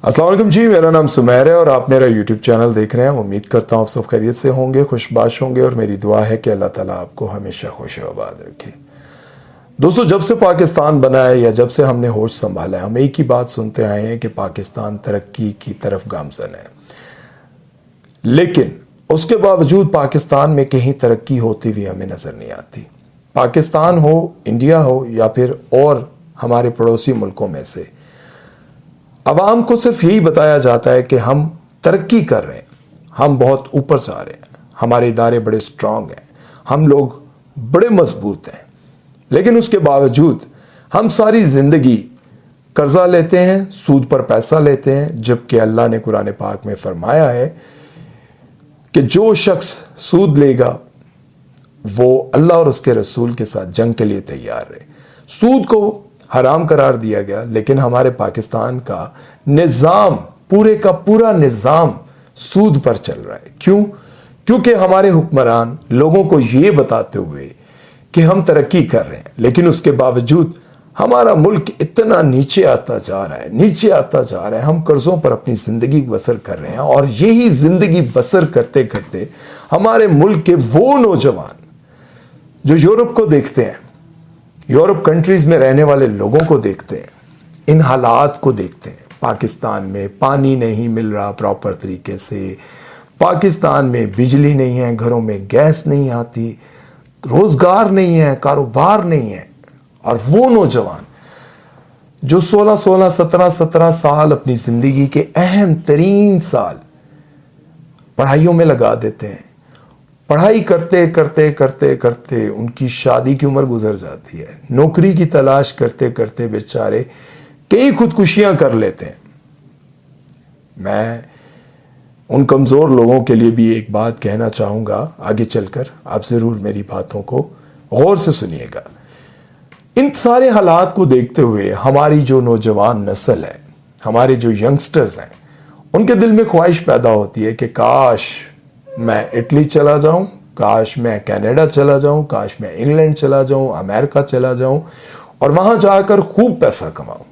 अस्सलाम वालेकुम जी, मेरा नाम सुमैर है और आप मेरा यूट्यूब चैनल देख रहे हैं। उम्मीद करता हूँ आप सब खैरियत से होंगे, खुशबाश होंगे और मेरी दुआ है कि अल्लाह ताला आपको हमेशा खुश आबाद रखे। दोस्तों, जब से पाकिस्तान बना है या जब से हमने होश संभाला है, हम एक ही बात सुनते आए हैं कि पाकिस्तान तरक्की की तरफ गामजन है। लेकिन उसके बावजूद पाकिस्तान में कहीं तरक्की होती हुई हमें नज़र नहीं आती। पाकिस्तान हो, इंडिया हो या फिर और हमारे पड़ोसी मुल्कों में से अवाम को सिर्फ यही बताया जाता है कि हम तरक्की कर रहे हैं, हम बहुत ऊपर जा रहे हैं, हमारे इदारे बड़े स्ट्रांग हैं, हम लोग बड़े मजबूत हैं। लेकिन उसके बावजूद हम सारी ज़िंदगी कर्जा लेते हैं, सूद पर पैसा लेते हैं, जबकि अल्लाह ने कुरान पाक में फरमाया है कि जो शख्स सूद लेगा वो अल्लाह और उसके रसूल के साथ जंग के लिए तैयार रहे। सूद को हराम करार दिया गया, लेकिन हमारे पाकिस्तान का निज़ाम, पूरे का पूरा निज़ाम सूद पर चल रहा है। क्यों? क्योंकि हमारे हुक्मरान लोगों को ये बताते हुए कि हम तरक्की कर रहे हैं, लेकिन उसके बावजूद हमारा मुल्क इतना नीचे आता जा रहा है, नीचे आता जा रहा है। हम कर्ज़ों पर अपनी ज़िंदगी बसर कर रहे हैं और यही ज़िंदगी बसर करते करते हमारे मुल्क के वो नौजवान जो यूरोप को देखते हैं, यूरोप कंट्रीज़ में रहने वाले लोगों को देखते हैं, इन हालात को देखते हैं। पाकिस्तान में पानी नहीं मिल रहा प्रॉपर तरीके से, पाकिस्तान में बिजली नहीं है, घरों में गैस नहीं आती, रोज़गार नहीं है, कारोबार नहीं है। और वो नौजवान जो 16-16, 17-17 साल अपनी ज़िंदगी के अहम तरीन साल पढ़ाइयों में लगा देते हैं, पढ़ाई करते करते करते करते उनकी शादी की उम्र गुजर जाती है, नौकरी की तलाश करते करते बेचारे कई खुदकुशियां कर लेते हैं। मैं उन कमज़ोर लोगों के लिए भी एक बात कहना चाहूँगा, आगे चलकर आप ज़रूर मेरी बातों को गौर से सुनिएगा। इन सारे हालात को देखते हुए हमारी जो नौजवान नस्ल है, हमारे जो यंगस्टर्स हैं, उनके दिल में ख्वाहिश पैदा होती है कि काश मैं इटली चला जाऊं, काश मैं कनाडा चला जाऊं, काश मैं इंग्लैंड चला जाऊं, अमेरिका चला जाऊं और वहां जाकर खूब पैसा कमाऊं।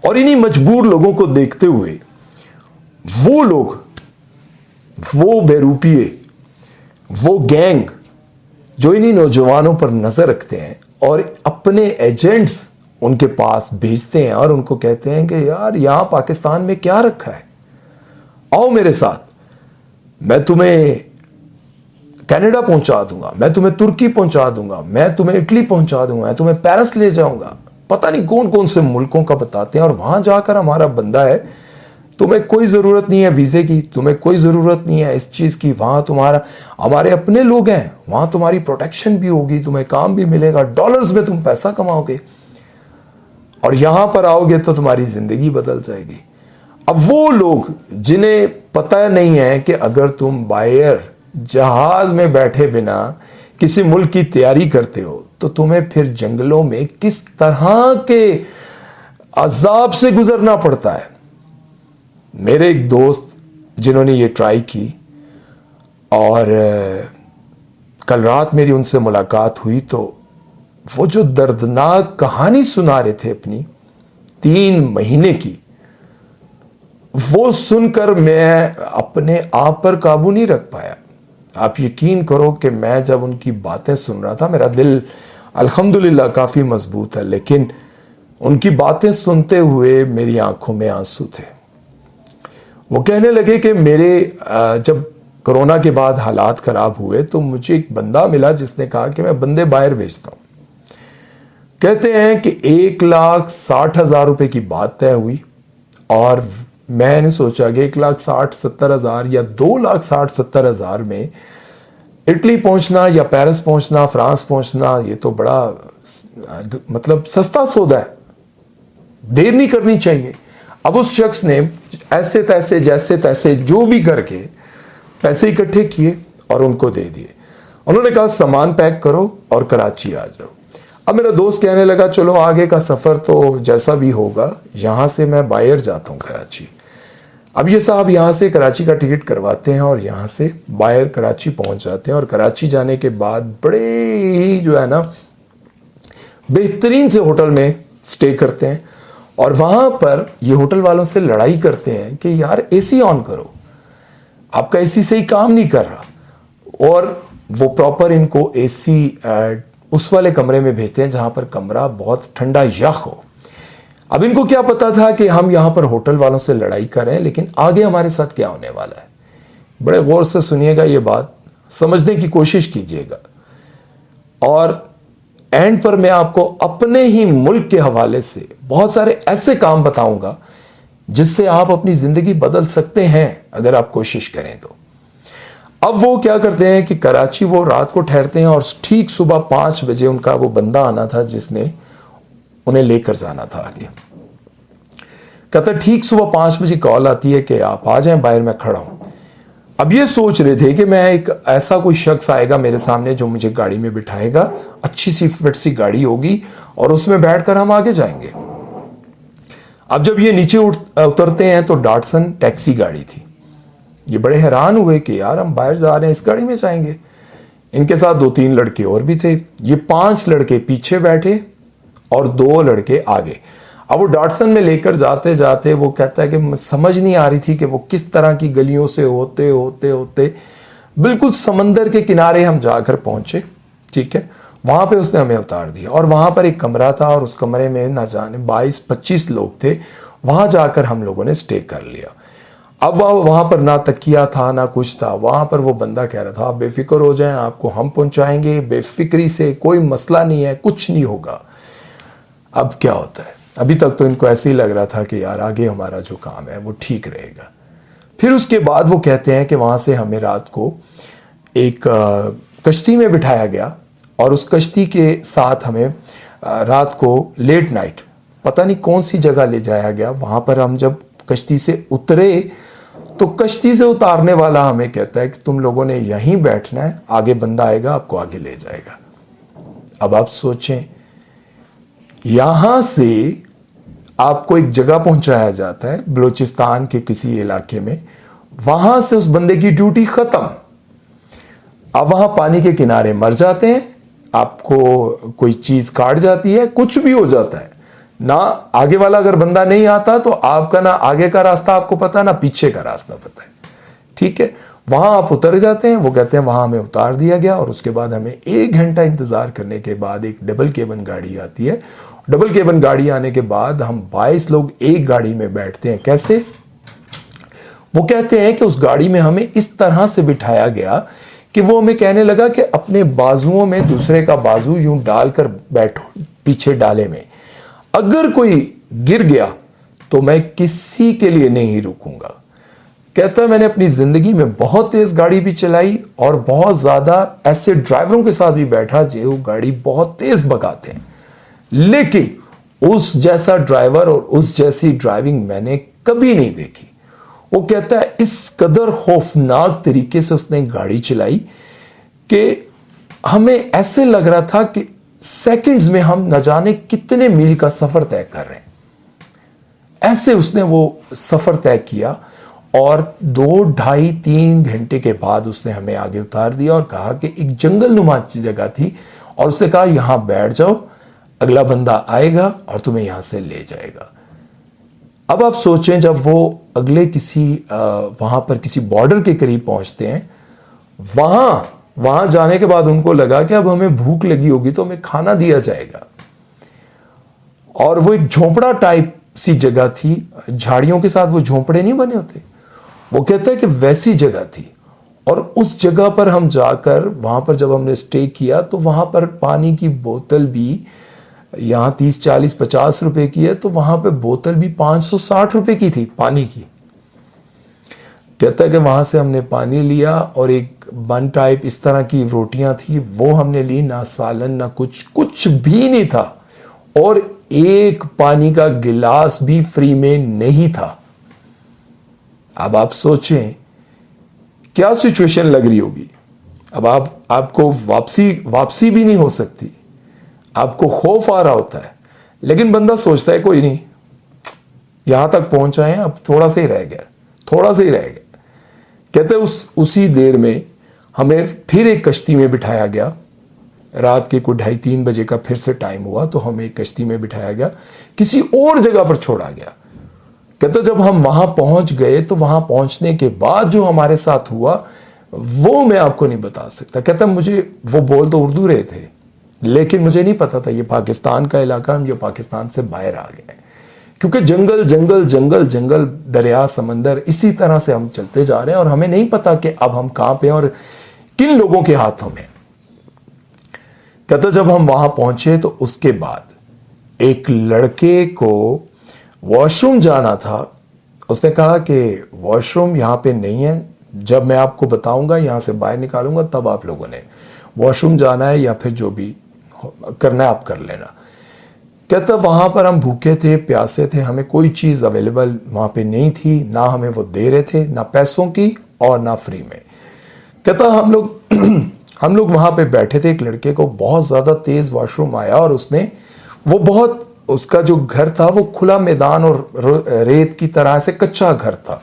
और इन्हीं मजबूर लोगों को देखते हुए वो लोग, वो बेरूपिये, वो गैंग जो इन्हीं नौजवानों पर नजर रखते हैं और अपने एजेंट्स उनके पास भेजते हैं और उनको कहते हैं कि यार यहां पाकिस्तान में क्या रखा है, आओ मेरे साथ, मैं तुम्हें कनाडा पहुंचा दूंगा, मैं तुम्हें तुर्की पहुंचा दूंगा, मैं तुम्हें इटली पहुंचा दूंगा, मैं तुम्हें पेरिस ले जाऊंगा। पता नहीं कौन कौन से मुल्कों का बताते हैं। और वहां जाकर हमारा बंदा है, तुम्हें कोई ज़रूरत नहीं है वीज़े की, तुम्हें कोई ज़रूरत नहीं है इस चीज़ की, वहाँ तुम्हारा, हमारे अपने लोग हैं, वहाँ तुम्हारी प्रोटेक्शन भी होगी, तुम्हें काम भी मिलेगा, डॉलर्स में तुम पैसा कमाओगे और यहाँ पर आओगे तो तुम्हारी ज़िंदगी बदल जाएगी। अब वो लोग जिन्हें पता नहीं है कि अगर तुम बाहर जहाज़ में बैठे बिना किसी मुल्क की तैयारी करते हो तो तुम्हें फिर जंगलों में किस तरह के अजाब से गुजरना पड़ता है। मेरे एक दोस्त जिन्होंने ये ट्राई की और कल रात मेरी उनसे मुलाकात हुई तो वो जो दर्दनाक कहानी सुना रहे थे अपनी 3 महीने की, वो सुनकर मैं अपने आप पर काबू नहीं रख पाया। आप यकीन करो कि मैं जब उनकी बातें सुन रहा था, मेरा दिल अल्हम्दुलिल्लाह काफ़ी मजबूत है, लेकिन उनकी बातें सुनते हुए मेरी आंखों में आंसू थे। वो कहने लगे कि मेरे जब कोरोना के बाद हालात ख़राब हुए तो मुझे एक बंदा मिला जिसने कहा कि मैं बंदे बाहर भेजता हूँ। कहते हैं कि 1,60,000 रुपये की बात तय हुई और मैंने सोचा कि 1,60,70,000 या 2,60,70,000 में इटली पहुंचना या पेरिस पहुंचना, फ्रांस पहुंचना, ये तो बड़ा मतलब सस्ता सौदा है, देर नहीं करनी चाहिए। अब उस शख्स ने ऐसे तैसे जैसे तैसे जो भी करके पैसे इकट्ठे किए और उनको दे दिए। उन्होंने कहा सामान पैक करो और कराची आ जाओ। अब मेरा दोस्त कहने लगा चलो आगे का सफ़र तो जैसा भी होगा, यहाँ से मैं बाहर जाता हूँ कराची। अब ये साहब यहाँ से कराची का टिकट करवाते हैं और यहाँ से बाहर कराची पहुँच जाते हैं और कराची जाने के बाद बड़े ही जो है ना बेहतरीन से होटल में स्टे करते हैं और वहां पर ये होटल वालों से लड़ाई करते हैं कि यार एसी ऑन करो, आपका एसी सही काम नहीं कर रहा। और वो प्रॉपर इनको एसी उस वाले कमरे में भेजते हैं जहां पर कमरा बहुत ठंडा यख हो। अब इनको क्या पता था कि हम यहां पर होटल वालों से लड़ाई कर रहे हैं, लेकिन आगे हमारे साथ क्या होने वाला है। बड़े गौर से सुनिएगा, ये बात समझने की कोशिश कीजिएगा। और एंड पर मैं आपको अपने ही मुल्क के हवाले से बहुत सारे ऐसे काम बताऊंगा जिससे आप अपनी जिंदगी बदल सकते हैं अगर आप कोशिश करें तो। अब वो क्या करते हैं कि कराची वो रात को ठहरते हैं और ठीक सुबह 5 बजे उनका वो बंदा आना था जिसने उन्हें लेकर जाना था आगे। कहता ठीक सुबह 5 बजे कॉल आती है कि आप आ जाएं, बाहर मैं खड़ा हूं। अब ये सोच रहे थे कि मैं एक ऐसा कोई शख्स आएगा मेरे सामने जो मुझे गाड़ी में बिठाएगा, अच्छी सी फिट सी गाड़ी होगी और उसमें बैठकर हम आगे जाएंगे। अब जब ये नीचे उतरते हैं तो डाटसन टैक्सी गाड़ी थी। ये बड़े हैरान हुए कि यार हम बाहर जा रहे हैं, इस गाड़ी में जाएंगे। इनके साथ 2-3 लड़के और भी थे। ये 5 लड़के पीछे बैठे और 2 लड़के आगे। अब वो डाटसन में लेकर जाते जाते वो कहता है कि समझ नहीं आ रही थी कि वो किस तरह की गलियों से होते होते होते बिल्कुल समंदर के किनारे हम जाकर पहुंचे। ठीक है, वहां पे उसने हमें उतार दिया और वहां पर एक कमरा था और उस कमरे में ना जाने 22-25 लोग थे। वहां जाकर हम लोगों ने स्टे कर लिया। अब वहां पर ना तकिया था ना कुछ था। वहां पर वो बंदा कह रहा था आप बेफिक्र हो जाएं, आपको हम पहुंचाएंगे, बेफिक्री से, कोई मसला नहीं है, कुछ नहीं होगा। अब क्या होता है, अभी तक तो इनको ऐसे ही लग रहा था कि यार आगे हमारा जो काम है वो ठीक रहेगा। फिर उसके बाद वो कहते हैं कि वहां से हमें रात को एक कश्ती में बिठाया गया और उस कश्ती के साथ हमें रात को लेट नाइट पता नहीं कौन सी जगह ले जाया गया। वहां पर हम जब कश्ती से उतरे तो कश्ती से उतारने वाला हमें कहता है कि तुम लोगों ने यहीं बैठना है, आगे बंदा आएगा आपको आगे ले जाएगा। अब आप सोचें, यहां से आपको एक जगह पहुंचाया जाता है बलूचिस्तान के किसी इलाके में, वहां से उस बंदे की ड्यूटी खत्म। अब वहां पानी के किनारे मर जाते हैं, आपको कोई चीज काट जाती है, कुछ भी हो जाता है ना। आगे वाला अगर बंदा नहीं आता तो आपका ना आगे का रास्ता आपको पता ना पीछे का रास्ता पता है। ठीक है, वहां आप उतर जाते हैं। वो कहते हैं वहां हमें उतार दिया गया और उसके बाद हमें 1 घंटा इंतजार करने के बाद एक डबल केबिन गाड़ी आती है। डबल केबिन गाड़ी आने के बाद हम 22 लोग एक गाड़ी में बैठते हैं। कैसे? वो कहते हैं कि उस गाड़ी में हमें इस तरह से बिठाया गया कि वो हमें कहने लगा कि अपने बाजुओं में दूसरे का बाजू यूं डालकर बैठो पीछे डाले में, अगर कोई गिर गया तो मैं किसी के लिए नहीं रुकूंगा। कहता है मैंने अपनी जिंदगी में बहुत तेज गाड़ी भी चलाई और बहुत ज्यादा ऐसे ड्राइवरों के साथ भी बैठा जो गाड़ी बहुत तेज भगाते हैं, लेकिन उस जैसा ड्राइवर और उस जैसी ड्राइविंग मैंने कभी नहीं देखी। वो कहता है इस कदर खौफनाक तरीके से उसने गाड़ी चलाई कि हमें ऐसे लग रहा था कि सेकंड्स में हम न जाने कितने मील का सफर तय कर रहे हैं। ऐसे उसने वो सफर तय किया और 2, 2.5, 3 घंटे के बाद उसने हमें आगे उतार दिया और कहा कि एक जंगल नुमा जगह थी और उसने कहा यहां बैठ जाओ, अगला बंदा आएगा और तुम्हें यहां से ले जाएगा। अब आप सोचें, जब वो अगले किसी वहां पर किसी बॉर्डर के करीब पहुंचते हैं, वहां जाने के बाद उनको लगा कि अब हमें भूख लगी होगी तो हमें खाना दिया जाएगा। और वो एक झोंपड़ा टाइप सी जगह थी, झाड़ियों के साथ वो झोंपड़े नहीं बने होते, वो कहता है कि वैसी जगह थी। और उस जगह पर हम जाकर वहां पर जब हमने स्टे किया तो वहां पर पानी की बोतल भी, यहां 30, 40, 50 रुपए की है, तो वहां पे बोतल भी 560 रुपए की थी पानी की। कहता है कि वहां से हमने पानी लिया और एक बन टाइप इस तरह की रोटियां थी, वो हमने ली। ना सालन ना कुछ भी नहीं था और एक पानी का गिलास भी फ्री में नहीं था। अब आप सोचें क्या सिचुएशन लग रही होगी। अब आपको वापसी भी नहीं हो सकती, आपको खौफ आ रहा होता है, लेकिन बंदा सोचता है कोई नहीं, यहां तक पहुंचा है, अब थोड़ा सा ही रह गया। कहते उसी देर में हमें फिर एक कश्ती में बिठाया गया रात के कोई 2:30-3 बजे का फिर से टाइम हुआ तो हमें एक कश्ती में बिठाया गया, किसी और जगह पर छोड़ा गया। कहता जब हम वहां पहुंच गए तो वहां पहुंचने के बाद जो हमारे साथ हुआ वो मैं आपको नहीं बता सकता। कहता मुझे वो बोल तो उर्दू रहे थे, लेकिन मुझे नहीं पता था ये पाकिस्तान का इलाका, हम ये पाकिस्तान से बाहर आ गए, क्योंकि जंगल जंगल जंगल जंगल, दरिया, समंदर, इसी तरह से हम चलते जा रहे हैं और हमें नहीं पता कि अब हम कहां पे हैं और किन लोगों के हाथों में। कहता जब हम वहां पहुंचे तो उसके बाद एक लड़के को वॉशरूम जाना था। उसने कहा कि वॉशरूम यहां पे नहीं है, जब मैं आपको बताऊंगा यहां से बाहर निकालूंगा तब आप लोगों ने वॉशरूम जाना है या फिर जो भी करना है आप कर लेना। कहता वहां पर हम भूखे थे, प्यासे थे, हमें कोई चीज अवेलेबल वहां पे नहीं थी, ना हमें वो दे रहे थे, ना पैसों की और ना फ्री में। कहता हम लोग वहां पे बैठे थे, एक लड़के को बहुत ज्यादा तेज वॉशरूम आया और उसका जो घर था वो खुला मैदान और रेत की तरह से कच्चा घर था।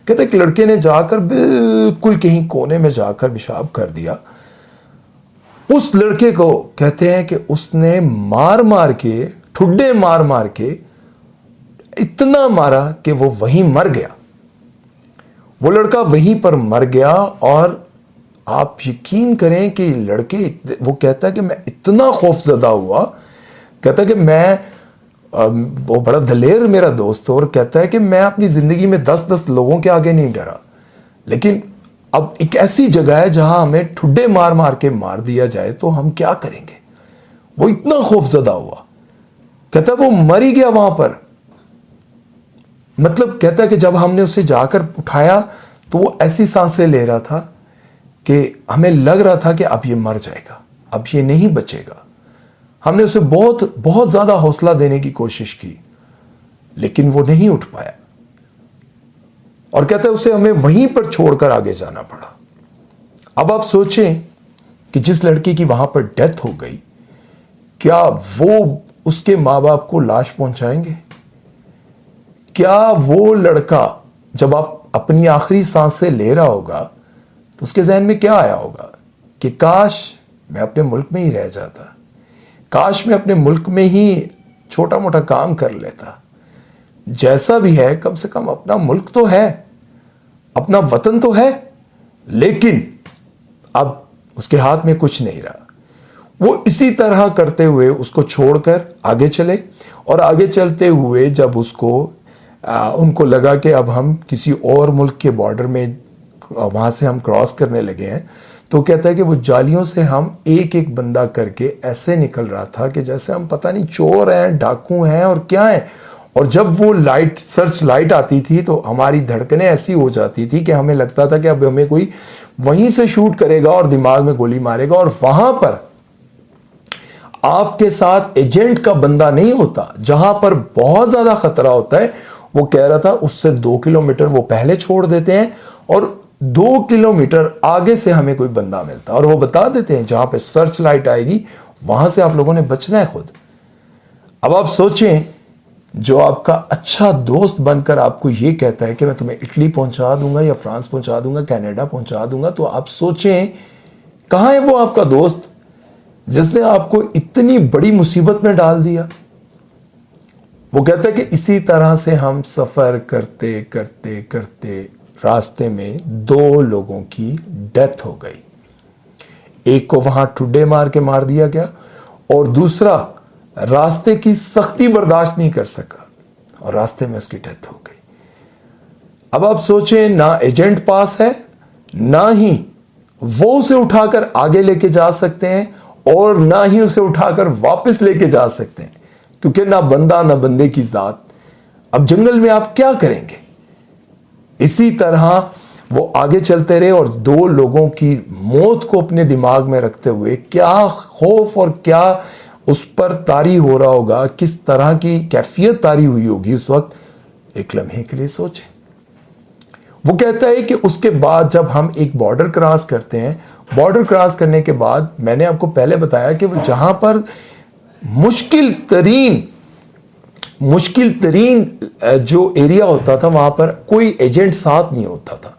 कहते एक लड़के ने जाकर बिल्कुल कहीं कोने में जाकर पेशाब कर दिया। उस लड़के को कहते हैं कि उसने मार मार के, ठुड्डे मार मार के इतना मारा कि वो वहीं मर गया। वो लड़का वहीं पर मर गया और आप यकीन करें कि लड़के, वो कहता है कि मैं इतना खौफजदा हुआ। कहता है कि वो बड़ा दलेर मेरा दोस्त और कहता है कि मैं अपनी जिंदगी में 10-10 लोगों के आगे नहीं डरा, लेकिन अब एक ऐसी जगह है जहां हमें ठुड्डे मार मार के मार दिया जाए तो हम क्या करेंगे। वो इतना खौफजदा हुआ। कहता है वो मर ही गया वहां पर। मतलब कहता है कि जब हमने उसे जाकर उठाया तो वो ऐसी सांसें ले रहा था कि हमें लग रहा था कि अब ये मर जाएगा, अब ये नहीं बचेगा। हमने उसे बहुत बहुत ज्यादा हौसला देने की कोशिश की, लेकिन वो नहीं उठ पाया और कहता है उसे हमें वहीं पर छोड़कर आगे जाना पड़ा। अब आप सोचें कि जिस लड़की की वहां पर डेथ हो गई, क्या वो उसके मां बाप को लाश पहुंचाएंगे? क्या वो लड़का जब आप अपनी आखिरी सांसें ले रहा होगा तो उसके जहन में क्या आया होगा कि काश मैं अपने मुल्क में ही रह जाता, काश मैं अपने मुल्क में ही छोटा मोटा काम कर लेता। जैसा भी है, कम से कम अपना मुल्क तो है, अपना वतन तो है, लेकिन अब उसके हाथ में कुछ नहीं रहा। वो इसी तरह करते हुए उसको छोड़कर आगे चले और आगे चलते हुए जब उनको लगा कि अब हम किसी और मुल्क के बॉर्डर में वहां से हम क्रॉस करने लगे हैं, तो कहता है कि वो जालियों से हम एक एक बंदा करके ऐसे निकल रहा था कि जैसे हम पता नहीं चोर हैं, डाकू हैं और क्या है। और जब वो सर्च लाइट आती थी तो हमारी धड़कनें ऐसी हो जाती थी कि हमें लगता था कि अब हमें कोई वहीं से शूट करेगा और दिमाग में गोली मारेगा। और वहां पर आपके साथ एजेंट का बंदा नहीं होता, जहां पर बहुत ज्यादा खतरा होता है। वो कह रहा था उससे 2 किलोमीटर वो पहले छोड़ देते हैं और 2 किलोमीटर आगे से हमें कोई बंदा मिलता है और वो बता देते हैं जहां पे सर्च लाइट आएगी वहां से आप लोगों ने बचना है खुद। अब आप सोचें, जो आपका अच्छा दोस्त बनकर आपको ये कहता है कि मैं तुम्हें इटली पहुंचा दूंगा या फ्रांस पहुंचा दूंगा, कनाडा पहुंचा दूंगा, तो आप सोचें कहां है वो आपका दोस्त जिसने आपको इतनी बड़ी मुसीबत में डाल दिया। वो कहता है कि इसी तरह से हम सफर करते करते करते रास्ते में 2 लोगों की डेथ हो गई। एक को वहां ठुड्डे मार के मार दिया गया और दूसरा रास्ते की सख्ती बर्दाश्त नहीं कर सका और रास्ते में उसकी डेथ हो गई। अब आप सोचें, ना एजेंट पास है, ना ही वो उसे उठाकर आगे लेके जा सकते हैं और ना ही उसे उठाकर वापस लेके जा सकते हैं, क्योंकि ना बंदा ना बंदे की जात। अब जंगल में आप क्या करेंगे। इसी तरह वो आगे चलते रहे और 2 लोगों की मौत को अपने दिमाग में रखते हुए क्या खौफ और क्या उस पर तारी हो रहा होगा, किस तरह की कैफियत तारी हुई होगी उस वक्त, एक लम्हे के लिए सोचें। वो कहता है कि उसके बाद जब हम एक बॉर्डर क्रॉस करते हैं, बॉर्डर क्रॉस करने के बाद मैंने आपको पहले बताया कि वो जहां पर मुश्किल तरीन जो एरिया होता था वहां पर कोई एजेंट साथ नहीं होता था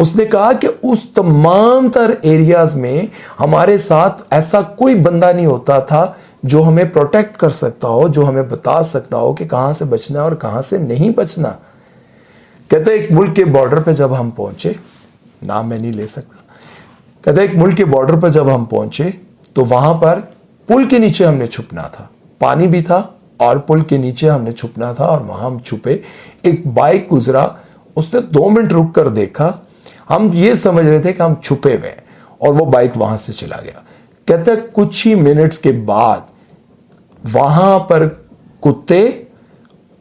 उसने कहा कि उस तमाम तर एरियाज में हमारे साथ ऐसा कोई बंदा नहीं होता था जो हमें प्रोटेक्ट कर सकता हो, जो हमें बता सकता हो कि कहां से बचना है और कहां से नहीं बचना। कहते एक मुल्क के बॉर्डर पे जब हम पहुंचे, नाम मैं नहीं ले सकता, कहते एक मुल्क के बॉर्डर पर जब हम पहुंचे तो वहां पर पुल के नीचे हमने छुपना था, पानी भी था और पुल के नीचे हमने छुपना था, और वहां हम छुपे। एक बाइक गुजरा, उसने 2 मिनट रुक कर देखा, हम ये समझ रहे थे कि हम छुपे हुए हैं, और वो बाइक वहां से चला गया। कहते कुछ ही मिनट्स के बाद वहां पर कुत्ते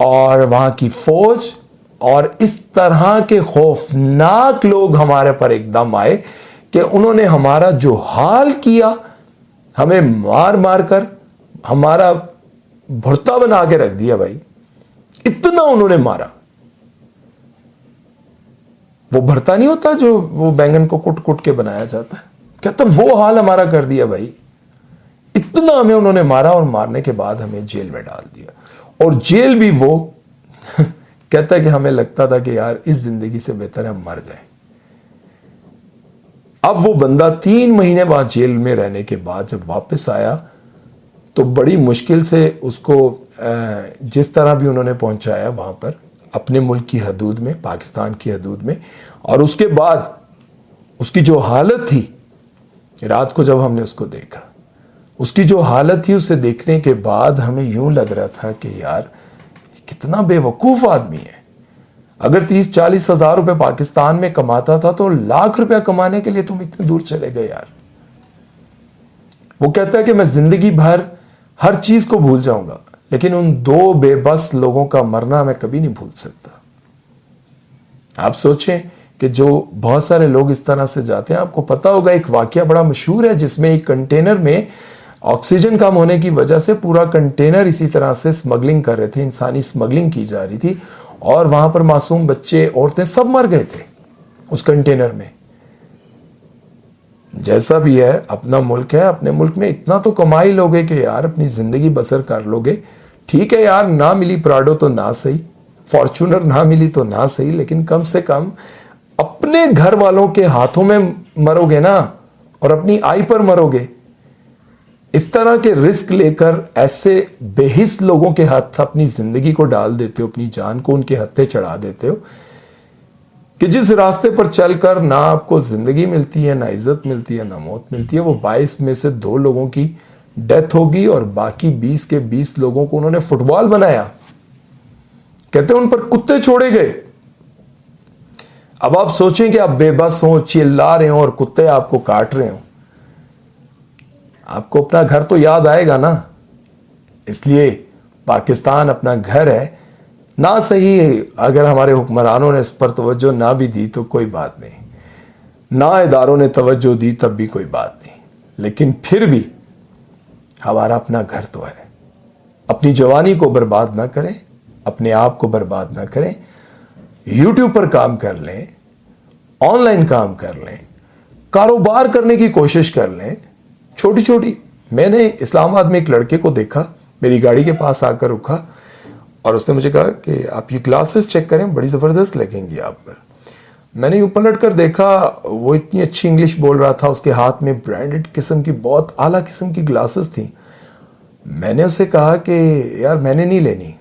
और वहां की फौज और इस तरह के खौफनाक लोग हमारे पर एकदम आए कि उन्होंने हमारा जो हाल किया, हमें मार मार कर हमारा भुर्ता बना के रख दिया भाई। इतना उन्होंने मारा। वो भरता नहीं होता जो वो बैंगन को कुट कुट के बनाया जाता है, कहता वो हाल हमारा कर दिया भाई। इतना हमें उन्होंने मारा, और मारने के बाद हमें जेल में डाल दिया। और जेल भी वो कहता है कि हमें लगता था कि यार इस जिंदगी से बेहतर है हम मर जाएं। अब वो बंदा 3 महीने बाद जेल में रहने के बाद जब वापस आया तो बड़ी मुश्किल से उसको जिस तरह भी उन्होंने पहुंचाया वहां पर अपने मुल्क की हदूद में, पाकिस्तान की हदूद में। और उसके बाद उसकी जो हालत थी, रात को जब हमने उसको देखा, उसकी जो हालत थी, उसे देखने के बाद हमें यूं लग रहा था कि यार कितना बेवकूफ आदमी है। अगर 30-40 हजार रुपए पाकिस्तान में कमाता था तो लाख रुपया कमाने के लिए तुम इतने दूर चले गए यार। वो कहता है कि मैं जिंदगी भर हर चीज को भूल जाऊंगा, लेकिन उन 2 बेबस लोगों का मरना मैं कभी नहीं भूल सकता। आप सोचें कि जो बहुत सारे लोग इस तरह से जाते हैं, आपको पता होगा एक वाकया बड़ा मशहूर है जिसमें एक कंटेनर में ऑक्सीजन कम होने की वजह से पूरा कंटेनर इसी तरह से स्मगलिंग कर रहे थे, इंसानी स्मगलिंग की जा रही थी, और वहां पर मासूम बच्चे, औरतें सब मर गए थे उस कंटेनर में। जैसा भी है, अपना मुल्क है, अपने मुल्क में इतना तो कमा ही लोगे कि यार अपनी जिंदगी बसर कर लोगे। ठीक है यार, ना मिली प्राडो तो ना सही, फॉर्चूनर ना मिली तो ना सही, लेकिन कम से कम अपने घर वालों के हाथों में मरोगे ना, और अपनी आई पर मरोगे। इस तरह के रिस्क लेकर ऐसे बेहिस लोगों के हाथ अपनी जिंदगी को डाल देते हो, अपनी जान को उनके हत्थे चढ़ा देते हो, कि जिस रास्ते पर चलकर ना आपको जिंदगी मिलती है, ना इज्जत मिलती है, ना मौत मिलती है। वो 22 में से 2 लोगों की डेथ होगी और बाकी 20 के 20 लोगों को उन्होंने फुटबॉल बनाया। कहते हैं उन पर कुत्ते छोड़े गए। अब आप सोचें कि आप बेबस हो, चिल्ला रहे हो और कुत्ते आपको काट रहे हो, आपको अपना घर तो याद आएगा ना। इसलिए पाकिस्तान अपना घर है ना, सही है। अगर हमारे हुक्मरानों ने इस पर तवज्जो ना भी दी तो कोई बात नहीं, ना इदारों ने तवज्जो दी तब भी कोई बात नहीं, लेकिन फिर भी हमारा अपना घर तो है। अपनी जवानी को बर्बाद ना करें, अपने आप को बर्बाद ना करें। यूट्यूब पर काम कर लें, ऑनलाइन काम कर लें, कारोबार करने की कोशिश कर लें, छोटी छोटी। मैंने इस्लामाबाद में एक लड़के को देखा, मेरी गाड़ी के पास आकर रुका और उसने मुझे कहा कि आप ये ग्लासेस चेक करें, बड़ी ज़बरदस्त लगेंगी आप पर। मैंने यूँ पलट कर देखा, वो इतनी अच्छी इंग्लिश बोल रहा था, उसके हाथ में ब्रांडेड किस्म की बहुत आला किस्म की ग्लासेस थी। मैंने उसे कहा कि यार मैंने नहीं लेनी।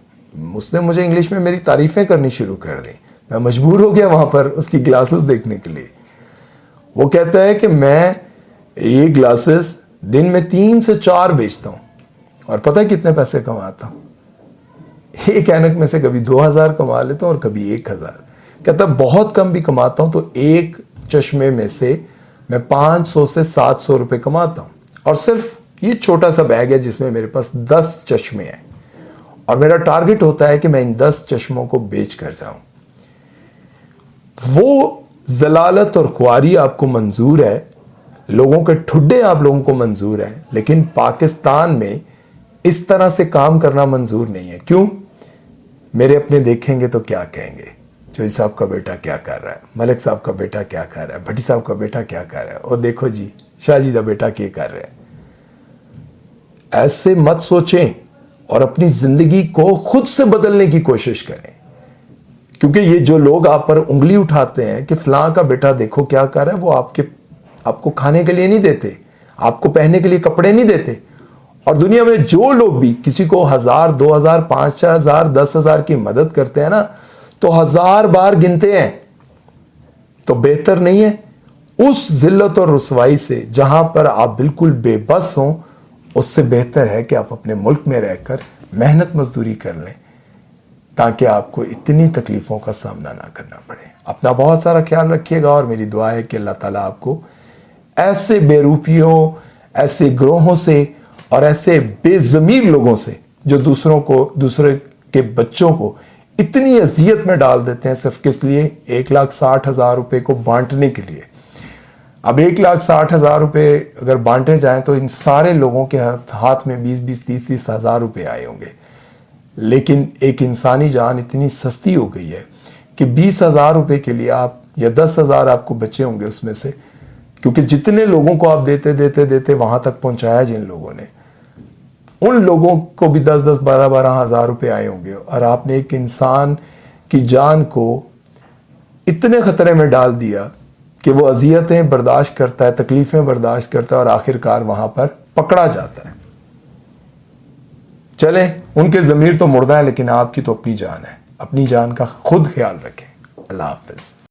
उसने मुझे इंग्लिश में मेरी तारीफ़ें करनी शुरू कर दी। मैं मजबूर हो गया वहाँ पर उसकी ग्लासेस देखने के लिए। वो कहता है कि मैं ये ग्लासेस दिन में 3 से 4 बेचता हूँ, और पता है कितने पैसे कमाता हूँ? एक ऐनक में से कभी 2000 कमा लेता हूँ और कभी 1000। कहता बहुत कम भी कमाता हूँ तो एक चश्मे में से मैं 500 से 700 रुपए कमाता हूँ, और सिर्फ ये छोटा सा बैग है जिसमें मेरे पास 10 चश्मे हैं, और मेरा टारगेट होता है कि मैं इन 10 चश्मों को बेच कर जाऊं। वो जलालत और ख्वारी आपको मंजूर है, लोगों के ठुड्डे आप लोगों को मंजूर है, लेकिन पाकिस्तान में इस तरह से काम करना मंजूर नहीं है। क्यों? मेरे अपने देखेंगे तो क्या कहेंगे, चौधरी साहब का बेटा क्या कर रहा है, मलिक साहब का बेटा क्या कर रहा है, भट्टी साहब का बेटा क्या कर रहा है, और देखो जी शाहजी का बेटा क्या कर रहा है। ऐसे मत सोचें और अपनी जिंदगी को खुद से बदलने की कोशिश करें, क्योंकि ये जो लोग आप पर उंगली उठाते हैं कि फलां का बेटा देखो क्या कर रहा है, वो आपको खाने के लिए नहीं देते, आपको पहनने के लिए कपड़े नहीं देते। और दुनिया में जो लोग भी किसी को 1000, 2000, 5000, 10,000 की मदद करते हैं ना, तो 1000 बार गिनते हैं। तो बेहतर नहीं है उस जिल्लत और रुसवाई से जहां पर आप बिल्कुल बेबस हों, उससे बेहतर है कि आप अपने मुल्क में रहकर मेहनत मजदूरी कर लें, ताकि आपको इतनी तकलीफ़ों का सामना ना करना पड़े। अपना बहुत सारा ख्याल रखिएगा और मेरी दुआ है कि अल्लाह ताला आपको ऐसे बेरूपियों, ऐसे ग्रोहों से और ऐसे बेज़मीर लोगों से जो दूसरे के बच्चों को इतनी अजियत में डाल देते हैं सिर्फ किस लिए, 1,60,000 रुपये को बांटने के लिए। अब 1,60,000 रुपये अगर बांटे जाएं तो इन सारे लोगों के हाथ में 20-20, 30-30 हज़ार रुपये आए होंगे। लेकिन एक इंसानी जान इतनी सस्ती हो गई है कि 20,000 रुपये के लिए आप, या 10,000 आपको बचे होंगे उसमें से, क्योंकि जितने लोगों को आप देते वहां तक पहुंचाया जिन लोगों ने, उन लोगों को भी 10-10, 12-12 हज़ार रुपये आए होंगे। और आपने एक इंसान की जान को इतने खतरे में डाल दिया कि वो अजियतें बर्दाश्त करता है, तकलीफें बर्दाश्त करता है और आखिरकार वहां पर पकड़ा जाता है। चले, उनके ज़मीर तो मुर्दा है, लेकिन आपकी तो अपनी जान है। अपनी जान का खुद ख्याल रखें। अल्लाह हाफ़िज़।